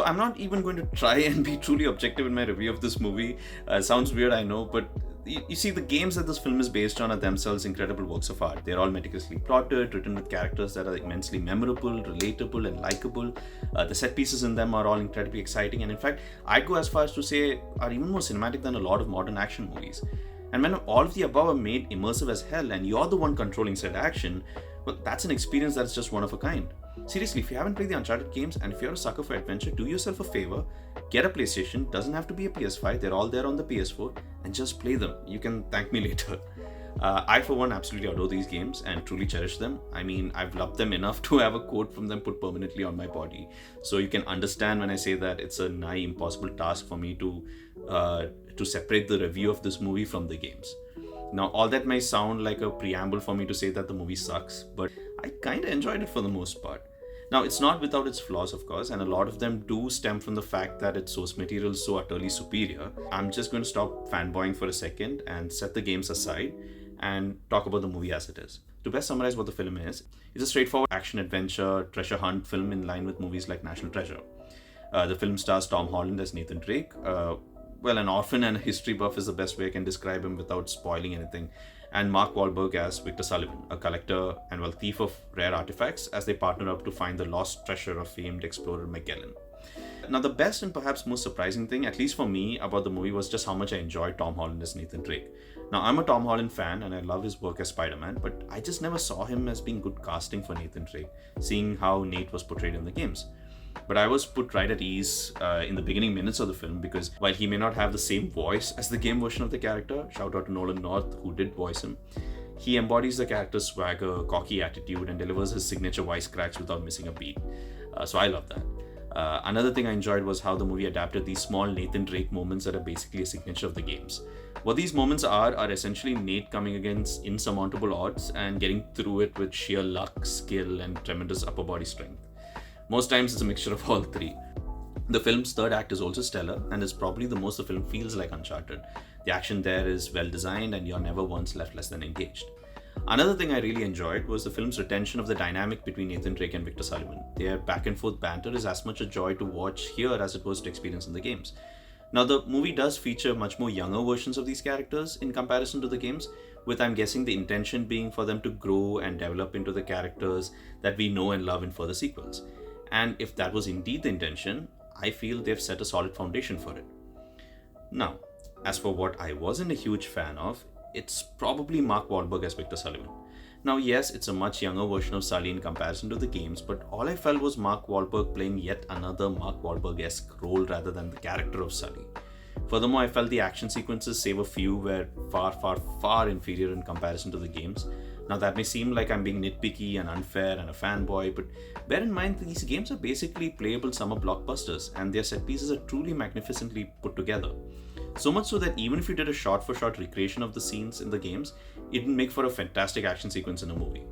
I'm not even going to try and be truly objective in my review of this movie. Sounds weird, I know, but you see, the games that this film is based on are themselves incredible works of art. They're all meticulously plotted, written with characters that are immensely memorable, relatable, and likable. The set pieces in them are all incredibly exciting, and in fact, I'd go as far as to say are even more cinematic than a lot of modern action movies. And when all of the above are made immersive as hell, and you're the one controlling said action, well, that's an experience that's just one of a kind. Seriously, if you haven't played the Uncharted games and if you're a sucker for adventure, do yourself a favor, get a PlayStation, doesn't have to be a PS5, they're all there on the PS4, and just play them. You can thank me later. I, for one, absolutely adore these games and truly cherish them. I mean, I've loved them enough to have a quote from them put permanently on my body. So you can understand when I say that it's a nigh impossible task for me to separate the review of this movie from the games. Now, all that may sound like a preamble for me to say that the movie sucks, but I kinda enjoyed it for the most part. Now, it's not without its flaws, of course, and a lot of them do stem from the fact that its source material is so utterly superior. I'm just going to stop fanboying for a second and set the games aside and talk about the movie as it is. To best summarize what the film is, it's a straightforward action-adventure treasure hunt film in line with movies like National Treasure. The film stars Tom Holland as Nathan Drake. Well, an orphan and a history buff is the best way I can describe him without spoiling anything. And Mark Wahlberg as Victor Sullivan, a collector and thief of rare artifacts as they partner up to find the lost treasure of famed explorer Magellan. Now, the best and perhaps most surprising thing, at least for me, about the movie was just how much I enjoyed Tom Holland as Nathan Drake. Now, I'm a Tom Holland fan and I love his work as Spider-Man, but I just never saw him as being good casting for Nathan Drake, seeing how Nate was portrayed in the games. But I was put right at ease in the beginning minutes of the film because while he may not have the same voice as the game version of the character, shout out to Nolan North who did voice him, he embodies the character's swagger, cocky attitude, and delivers his signature wisecracks without missing a beat. So I love that. Another thing I enjoyed was how the movie adapted these small Nathan Drake moments that are basically a signature of the games. What these moments are essentially Nate coming against insurmountable odds and getting through it with sheer luck, skill, and tremendous upper body strength. Most times it's a mixture of all three. The film's third act is also stellar and is probably the most the film feels like Uncharted. The action there is well designed and you're never once left less than engaged. Another thing I really enjoyed was the film's retention of the dynamic between Nathan Drake and Victor Sullivan. Their back and forth banter is as much a joy to watch here as it was to experience in the games. Now, the movie does feature much more younger versions of these characters in comparison to the games, with I'm guessing the intention being for them to grow and develop into the characters that we know and love in further sequels. And if that was indeed the intention, I feel they've set a solid foundation for it. Now, as for what I wasn't a huge fan of, it's probably Mark Wahlberg as Victor Sullivan. Now, yes, it's a much younger version of Sully in comparison to the games, but all I felt was Mark Wahlberg playing yet another Mark Wahlberg-esque role rather than the character of Sully. Furthermore, I felt the action sequences, save a few, were far inferior in comparison to the games. Now, that may seem like I'm being nitpicky and unfair and a fanboy, but bear in mind these games are basically playable summer blockbusters and their set pieces are truly magnificently put together. So much so that even if you did a shot-for-shot recreation of the scenes in the games, it would make for a fantastic action sequence in a movie.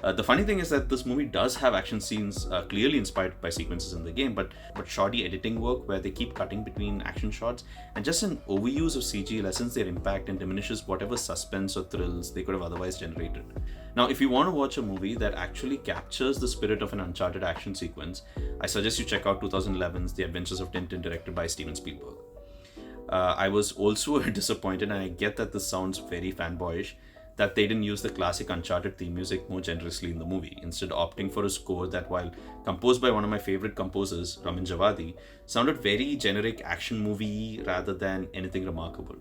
The funny thing is that this movie does have action scenes clearly inspired by sequences in the game, but shoddy editing work where they keep cutting between action shots and just an overuse of CG lessens their impact and diminishes whatever suspense or thrills they could have otherwise generated. Now, if you want to watch a movie that actually captures the spirit of an Uncharted action sequence, I suggest you check out 2011's The Adventures of Tintin, directed by Steven Spielberg. I was also disappointed, and I get that this sounds very fanboyish, that they didn't use the classic Uncharted theme music more generously in the movie, instead opting for a score that, while composed by one of my favorite composers, Ramin Djawadi, sounded very generic action movie rather than anything remarkable.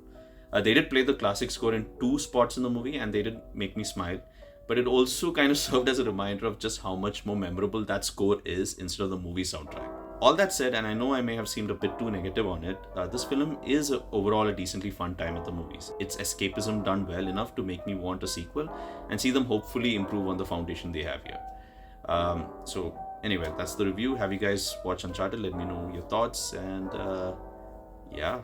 They did play the classic score in 2 spots in the movie and they did make me smile, but it also kind of served as a reminder of just how much more memorable that score is instead of the movie soundtrack. All that said, and I know I may have seemed a bit too negative on it, this film is overall a decently fun time at the movies. It's escapism done well enough to make me want a sequel and see them hopefully improve on the foundation they have here. So anyway, that's the review. Have you guys watched Uncharted? Let me know your thoughts, and yeah.